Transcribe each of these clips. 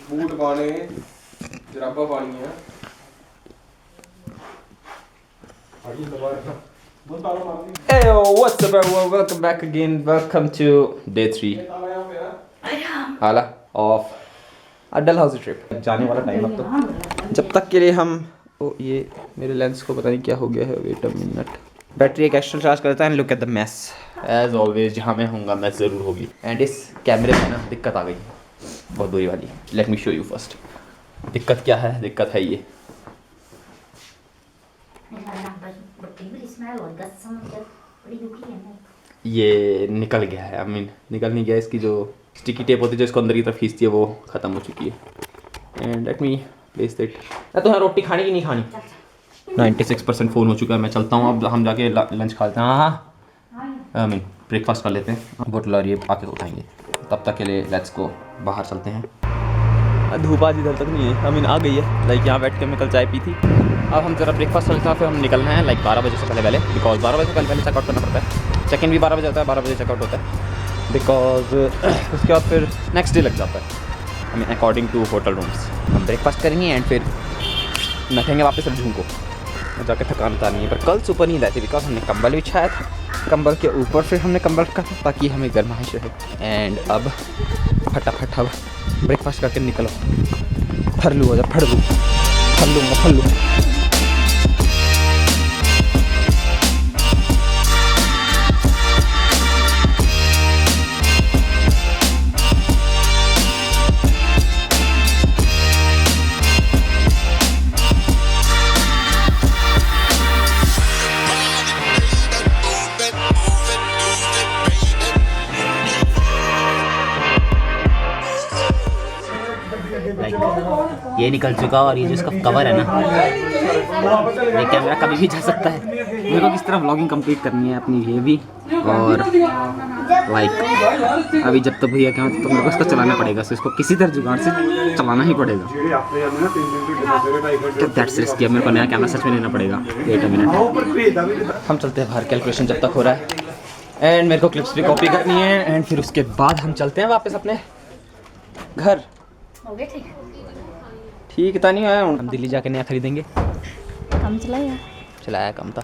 Boot पाने जराबा पानी है। Hey, what's up everyone? Welcome back again. Welcome to day 3 हाला of अडल हाउस ट्रिप। जाने वाला टाइम अब तो जब तक के लिए हम ये मेरे लेंस को पता नहीं क्या हो गया है। वेट अ मिनट, बैटरी एक एक्स्ट्रा चार्ज करता है। Look at the mess as always, जहाँ मैं होऊंगा मैस ज़रूर होगी। एंड इस कैमरे में ना दिक्कत आ गई बहुत बुरी वाली। Late me show you first. दिक्कत क्या है? दिक्कत है ये निकल गया है। I mean, निकल नहीं गया, इसकी जो स्टिकी टेप होती है जो इसको अंदर की तरफ खींचती है वो ख़त्म हो चुकी है। And let me place it. तुम्हें रोटी खानी कि नहीं खानी? 96% फ़ोन हो चुका है। मैं चलता हूँ, अब हम जाके लंच खाते हैं। हाँ मीन ब्रेकफास्ट कर लेते हैं। बोतल और ये आके उठाएंगे। तब तक के लिए लेट्स गो, बाहर चलते हैं। धूप आज इधर तक नहीं है। I mean, आ गई है। लाइक यहाँ बैठ के मैं कल चाय पी थी। अब हम ज़रा ब्रेकफास्ट चलता है, फिर हम निकलना है लाइक 12 बजे से पहले बिकॉज 12 बजे से पहले चेकआउट करना पड़ता है। चेक इन भी 12 बजे होता है, 12 बजे चेकआउट होता है बिकॉज उसके बाद फिर नेक्स्ट डे लग जाता है। I mean according to hotel rooms. हम ब्रेकफास्ट करेंगे एंड फिर नखेंगे वापस रूम को, जाके थकान उतारनी है। पर कल सुपर नींद आई थी बिकॉज हमने कंबल बिछाया था। कंबल के ऊपर फिर हमने कंबल रखा था ताकि हमें गर्माइश रहे। एंड अब फटाफट अब ब्रेकफास्ट करके निकलो। फरलू हो जा, फल्लू। ये निकल चुका और ये जो इसका कवर है ना, ये कैमरा कभी भी जा सकता है। मेरे को किस तरह व्लॉगिंग कंप्लीट करनी है अपनी ये भी। और लाइक अभी जब तक भैया क्या तो मेरे को इसको चलाना पड़ेगा। इसको किसी तरह जुगाड़ से चलाना ही पड़ेगा। That's risky. मेरे को नया कैमरा सच में लेना पड़ेगा। वेट अ मिनट, हम चलते हैं बाहर। कैलकुलेशन जब तक हो रहा है एंड मेरे को क्लिप्स भी कॉपी करनी है एंड फिर उसके बाद हम चलते हैं वापस अपने घर। ठीक इतना नहीं है। हम दिल्ली जाके नया खरीदेंगे। कम चलाया कम था।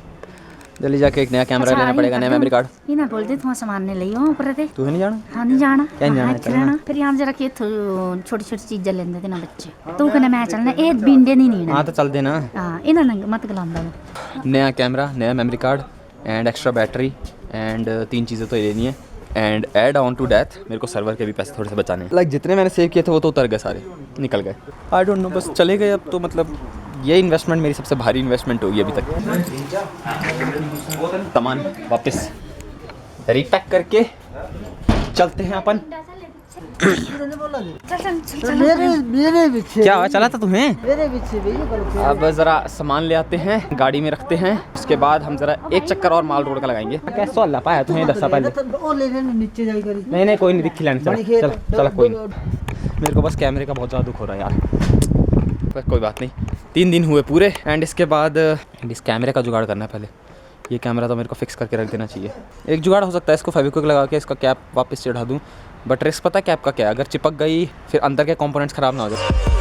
दिल्ली जाके एक नया कैमरा लेना पड़ेगा, नया मेमोरी कार्ड। ये ना बोल दे तुम सामान ने ले आओ पर दे। तू नहीं जाना? हाँ नहीं जाना। क्या नहीं जाना? चलना फिर यहाँ जरा के छोटी चीजें लेंदे थे ना बच्चे। तू कहना मैं चलना ए बिंडे नहीं। हाँ तो चल देना। हाँ इना नंग मत गलांदा। नया कैमरा, नया memory card and extra battery and 3 चीज़ें तो लेनी है। And add on to that मेरे को सर्वर के भी पैसे थोड़े से बचाने हैं। लाइक जितने मैंने सेव किए थे वो तो उतर गए, सारे निकल गए। आई डोंट नो, बस चले गए अब तो। मतलब ये इन्वेस्टमेंट मेरी सबसे भारी इन्वेस्टमेंट होगी अभी तक। सामान वापस रीपैक करके चलते हैं अपन। क्या चला था तुम्हें? अब ज़रा सामान ले आते हैं, गाड़ी में रखते हैं। उसके बाद हम ज़रा एक चक्कर और माल रोड का लगाएंगे। कैसा अल्लाह पाया तुम्हें दसा पहले? नहीं कोई नहीं, दिखी लेने चला कोई नहीं। मेरे को बस कैमरे का बहुत ज़्यादा दुख हो रहा है यार। पर कोई बात नहीं, 3 दिन हुए पूरे। एंड इसके बाद इस कैमरे का जुगाड़ करना है पहले। ये कैमरा तो मेरे को फिक्स करके रख देना चाहिए। एक जुगाड़ हो सकता है, इसको फेविक्विक लगा के इसका कैप वापस चढ़ा दूँ। बट रिस्क पता है कैप का क्या है? अगर चिपक गई फिर अंदर के कंपोनेंट्स ख़राब ना हो जाए।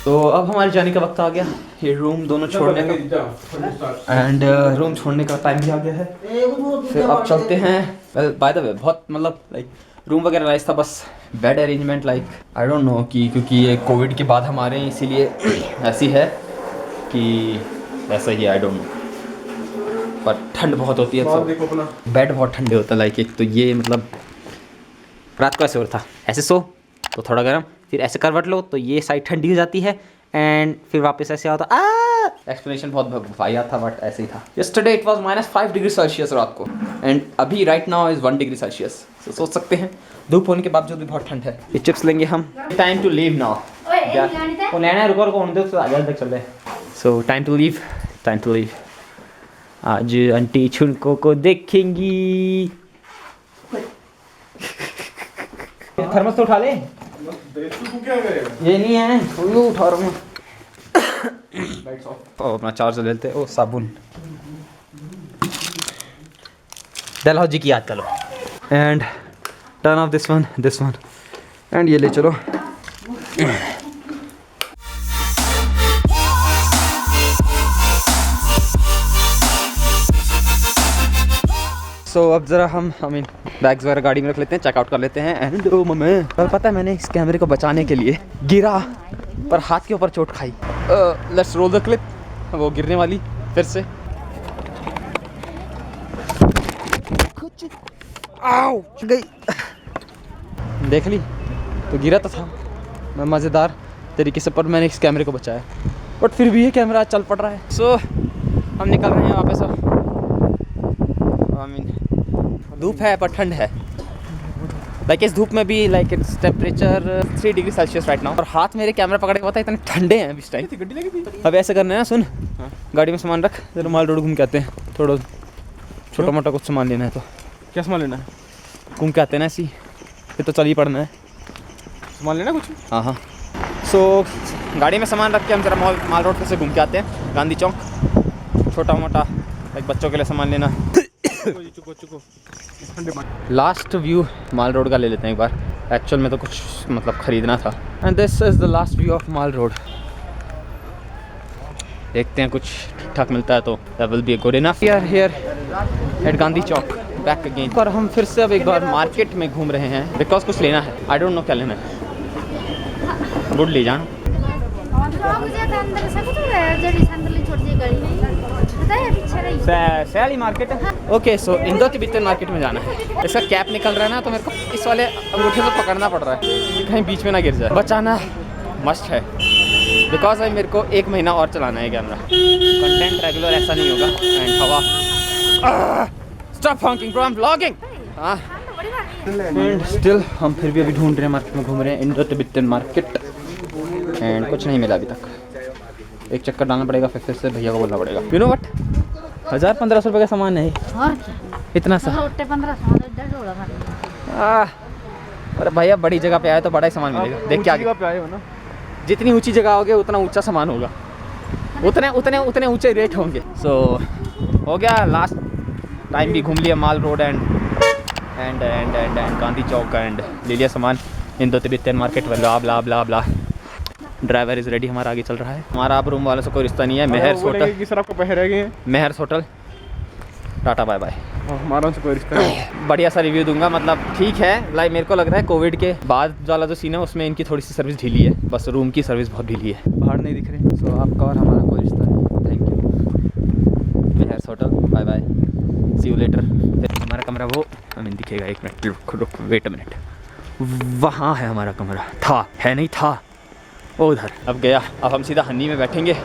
तो अब हमारे जाने का वक्त आ गया। ये रूम दोनों छोड़ने का एंड रूम छोड़ने का टाइम भी आ गया है। फिर अब चलते हैं। वेल बाय द वे बहुत मतलब लाइक रूम वगैरह नाइस था, बस bed arrangement like I don't know कि क्योंकि ये कोविड के बाद हम आ रहे हैं इसीलिए ऐसी है कि ऐसा ही है। आई डोंट नो, पर ठंड बहुत होती है तो बेड बहुत ठंडे होता है। लाइक एक तो ये मतलब रात को ऐसे हो रहा था, ऐसे सो तो थोड़ा गर्म, फिर ऐसे करवट लो तो ये साइड ठंडी हो जाती है एंड फिर वापस ऐसे आता। एक्सप्लेनेशन बहुत वाहियात था बट ऐसे ही था। Yesterday it was -5 degree Celsius रात को एंड अभी right now is 1 degree Celsius. तो सोच सकते हैं धूप होने के बावजूद भी बहुत ठंड है। ये चिप्स लेंगे हम। Time to leave now. वो लेना है, रुको रुको, उन तक चल रहे। So time to leave. आज आंटी छुनको को देखेंगी। थर्मस तो उठा ले। ये नहीं है, उल्लू उठा रहा हूँ। अपना चार्जर लेते। ओ साबुन डलहौजी की याद करो। And turn off this one and ये ले चलो। सो अब ज़रा हम बैग्स वगैरह गाड़ी में रख लेते हैं, चेकआउट कर लेते हैं। एंड ओ मम्मी, कल पता है मैंने इस कैमरे को बचाने के लिए गिरा पर हाथ के ऊपर चोट खाई। Let's roll the clip. वो गिरने वाली फिर से। आओ गई, देख ली तो गिरा तो था मैं मज़ेदार तरीके से, पर मैंने इस कैमरे को बचाया। बट फिर भी ये कैमरा चल पड़ रहा है। सो हम निकल रहे हैं वापस। धूप है पर ठंड है। लाइक इस धूप में भी like its temperature 3 degree Celsius right now. और हाथ मेरे कैमरा पकड़ के पता है इतने ठंडे हैं इस टाइम। अब ऐसे करना है ना, सुन गाड़ी में सामान रख, जरा माल रोड घूम के आते हैं। थोड़ा छोटा मोटा कुछ सामान लेना है। तो क्या सामान लेना है? घूम के आते हैं ना ऐसी, फिर तो चल ही पड़ना है। सामान लेना कुछ? हाँ। सो गाड़ी में सामान रख के हम जरा माल रोड से घूम के आते हैं, गांधी चौक। छोटा मोटा लाइक बच्चों के लिए सामान लेना। चुको लास्ट व्यू माल रोड का ले लेते हैं एक बार। एक्चुअल में तो कुछ मतलब ख़रीदना था। And this is the last view of mall road. देखते हैं कुछ ठीक ठाक मिलता है तो that will be good enough. We are here at Gandhi Chowk back again. पर हम फिर से अब एक बार मार्केट में घूम रहे हैं बिकॉज कुछ लेना है। आई डोंट नो क्या लेना है। गुड ले जाना। सैली मार्केट है। ओके सो इंदौर के बीच मार्केट में जाना है। इसका कैप निकल रहा है ना, तो मेरे को इस वाले अंगूठे से पकड़ना पड़ रहा है कि कहीं बीच में ना गिर जाए। बचाना मस्ट है बिकॉज भाई मेरे को 1 महीना और चलाना है कैमरा। कंटेंट रेगुलर ऐसा नहीं होगा। एंड हवा stop Hawking bro, I am vlogging. हाँ एंड स्टिल हम फिर भी अभी ढूंढ रहे हैं, मार्केट में घूम रहे हैं, इंदौर तिब्बतन मार्केट। एंड कुछ नहीं मिला अभी तक। एक चक्कर डालना पड़ेगा, फिर से भैया को बोलना पड़ेगा। यू नो व्हाट, 1000-1500 रुपये का सामान है इतना सा। अरे भैया बड़ी जगह पे आए तो बड़ा ही सामान मिलेगा। देख के आगे पे आए हो ना, जितनी ऊंची जगह होगी उतना ऊंचा सामान होगा, उतने ऊंचे रेट होंगे। सो हो गया, लास्ट टाइम भी घूम लिया mall road and Gandhi Chowk and ले लिया सामान। Indore Tibetan market blah blah blah blah. Driver is ready, हमारा आगे चल रहा है। हमारा आप रूम वालों से कोई रिश्ता नहीं है। मेहर्स होटल कि सर आपको पैसे रह गए हैं। मेहर्स होटल, टाटा बाय बाय। हमारा उनसे कोई रिश्ता नहीं। बढ़िया सा रिव्यू दूंगा, मतलब ठीक है। लाइक मेरे को लग रहा है कोविड के बाद वाला जो सीन है उसमें इनकी थोड़ी सी सर्विस ढीली है, बस रूम की सर्विस बहुत ढीली है। बाहर नहीं दिख रहे। सो आपका और हमारा कोई रिश्ता नहीं। Thank you Meher's hotel, bye bye, see you later. हमारा कमरा वो दिखेगा, 1 मिनट रुक वेट अ मिनट। वहाँ है हमारा कमरा, था है नहीं था वो उधर। अब गया, अब हम सीधा हनी में बैठेंगे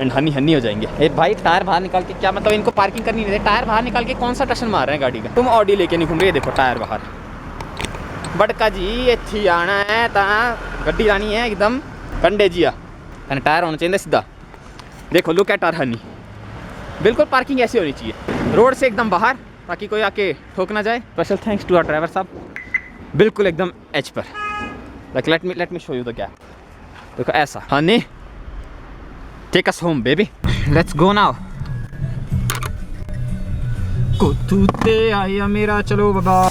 एंड हनी हो जाएंगे। ए भाई टायर बाहर निकाल के, क्या मतलब इनको पार्किंग करनी नहीं है? टायर बाहर निकाल के कौन सा टशन मार रहे हैं गाड़ी का? तुम ऑडी लेके नहीं घूम रहे, देखो टायर बाहर। बड़का जी इत्थे आना है ता गड्डी लानी है एकदम कंडे जिया, टायर होना चाहिए सीधा। देखो लुक एट आवर हनी। बिल्कुल पार्किंग ऐसी होनी चाहिए, रोड से एकदम बाहर, ताकि कोई आके ठोक ना जाए। Special thanks to our driver साहब, बिल्कुल एकदम एच पर। Like let me show you the gap. देखो ऐसा। Honey take us home baby, let's go now. को तूते आया मेरा, चलो बाबा।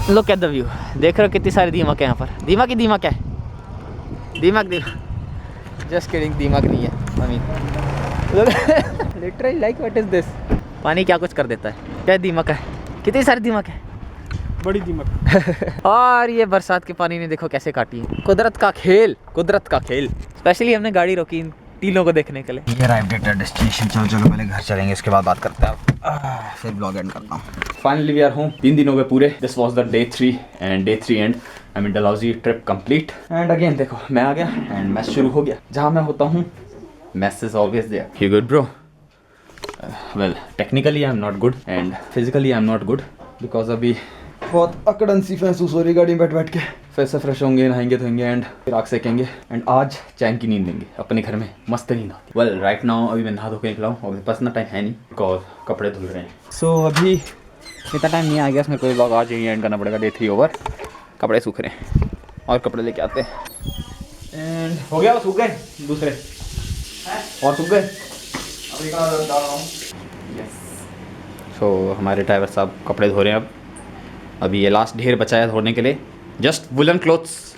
लुक एट द व्यू, देख रहे हो कितनी सारी दीमक है यहाँ पर। दीमक ही दीमक है, दीमक जस्ट किडिंग, दीमक नहीं है I mean literally like what is this. पानी क्या कुछ कर देता है, क्या दीमक है, कितनी सारी दीमक है, बड़ी दीमक। और ये बरसात के पानी ने देखो कैसे काटी है। कुदरत का खेल, कुदरत का खेल। स्पेशली हमने गाड़ी रोकी इन टीलों को देखने के लिए। ये अराइव्ड एट डेस्टिनेशन। चलो चलो पहले घर चलेंगे, इसके बाद बात करते हैं। फिर ब्लॉग एंड करता हूँ। Finally we are home. 3 दिन हो गए पूरे। This was the day 3 and day 3 and I mean Dalhousie trip complete. And again देखो मैं आ गया एंड मैच शुरू हो गया। जहाँ मैं होता हूँ match is always there. You good bro? Well technically I am not good and physically I am not good because अभी बहुत अकड़न सी महसूस हो रही गाड़ी में बैठ बैठ के। फिर से फ्रेश होंगे, नहाएंगे धोएंगे एंड फिर आग सेकेंगे एंड आज चैन की नींद लेंगे अपने घर में, मस्त नींद आती। वेल राइट नाउ अभी मैं नहा धो के निकला हूँ और बस ना टाइम है नहीं बिकॉज कपड़े धुल रहे हैं। सो अभी इतना टाइम नहीं आ गया, इसमें कोई ब्लॉग आज ही एंड करना पड़ेगा। डे 3 ओवर, कपड़े सूख रहे हैं और कपड़े लेके आते हैं। एंड हो गया, सूख गए दूसरे और सूख गए। सो हमारे ड्राइवर साहब कपड़े धो रहे हैं। अभी ये लास्ट ढेर बचा है धोने के लिए, जस्ट वुलन क्लोथ्स।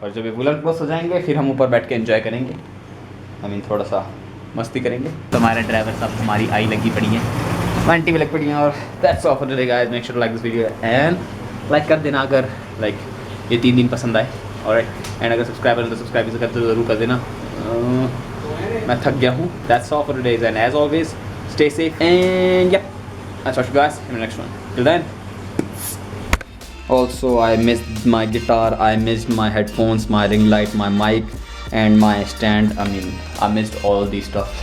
और जब ये वुलन क्लोथ्स हो जाएंगे फिर हम ऊपर बैठ के एंजॉय करेंगे, आई मीन थोड़ा सा मस्ती करेंगे। तो हमारे ड्राइवर साहब हमारी आई लगी पड़ी है, घंटी भी लग पड़ी है। और that's all for today guys, make sure to like this video and like कर देना अगर लाइक ये 3 दिन पसंद आए। ऑलराइट, एंड अगर सब्सक्राइब है तो सब्सक्राइब भी तो ज़रूर कर देना। मैं थक गया हूँ। That's all for today and as always stay safe and या I'll talk to you guys in the next one. Till then. Also, I missed my guitar, I missed my headphones, my ring light, my mic, and my stand. I mean, I missed all these stuff.